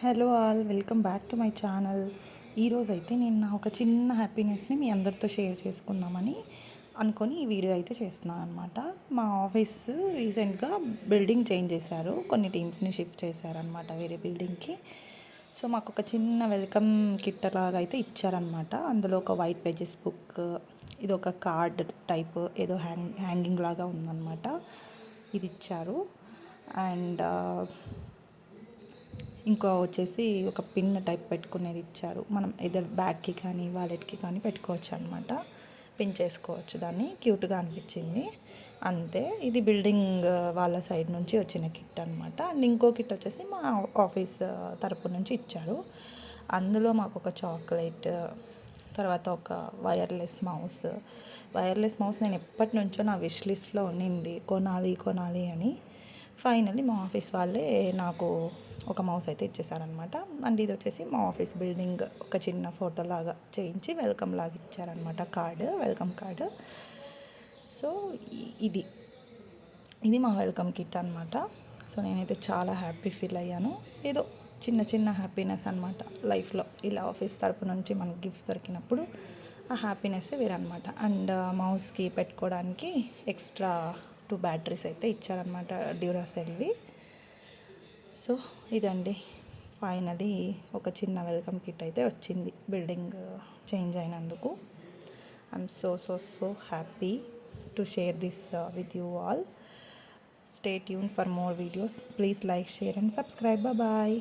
Hello all, welcome back to my channel. ఈరోజైతే నేను నా ఒక చిన్న హ్యాపీనెస్ని మీ అందరితో షేర్ చేసుకుందామని అనుకొని ఈ వీడియో అయితే చేస్తున్నాను అనమాట. మా ఆఫీస్ రీసెంట్గా బిల్డింగ్ చేంజ్ చేశారు, కొన్ని టీమ్స్ని షిఫ్ట్ చేశారనమాట వేరే బిల్డింగ్కి. సో మాకు ఒక చిన్న వెల్కమ్ కిట్ లాగా అయితే ఇచ్చారనమాట. అందులో ఒక వైట్ పేజెస్ బుక్, ఇది ఒక కార్డ్ టైప్ ఏదో హ్యాంగింగ్ లాగా ఉందన్నమాట. ఇది ఇచ్చారు. అండ్ ఇంకో వచ్చేసి ఒక పిన్ టైప్ పెట్టుకునేది ఇచ్చారు. మనం ఏదో బ్యాగ్కి కానీ వాలెట్కి కానీ పెట్టుకోవచ్చు అనమాట. పిన్ చేసుకోవచ్చు, దాన్ని క్యూట్గా అనిపించింది అంతే. ఇది బిల్డింగ్ వాళ్ళ సైడ్ నుంచి వచ్చిన కిట్ అనమాట. అండ్ ఇంకో కిట్ వచ్చేసి మా ఆఫీస్ తరపు నుంచి ఇచ్చారు. అందులో మాకు ఒక చాక్లెట్, తర్వాత ఒక వైర్లెస్ మౌస్ నేను ఎప్పటి నుంచో నా విష్ లిస్ట్లో ఉన్నింది, కొనాలి అని. ఫైనల్లీ మా ఆఫీస్ వాళ్ళే నాకు ఒక మౌస్ అయితే ఇచ్చేసారనమాట. అండ్ ఇది వచ్చేసి మా ఆఫీస్ బిల్డింగ్ ఒక చిన్న ఫోటో లాగా చేయించి వెల్కమ్ లాగా ఇచ్చారనమాట, వెల్కమ్ కార్డు. సో ఇది ఇది మా వెల్కమ్ కిట్ అనమాట. సో నేనైతే చాలా హ్యాపీ ఫీల్ అయ్యాను. ఏదో చిన్న హ్యాపీనెస్ అనమాట లైఫ్లో. ఇలా ఆఫీస్ తరపు నుంచి మనకి గిఫ్ట్స్ దొరికినప్పుడు ఆ హ్యాపీనెస్సే వేరనమాట. అండ్ మౌస్కి పెట్టుకోవడానికి ఎక్స్ట్రా 2 బ్యాటరీస్ అయితే ఇచ్చారనమాట, డ్యూరాసెల్వి. సో ఇదండి, ఫైనలీ ఒక చిన్న వెల్కమ్ కిట్ అయితే వచ్చింది బిల్డింగ్ చేంజ్ అయినందుకు. I'm so happy to share this with you all. Stay tune for more videos. Please like, share and subscribe. Bye.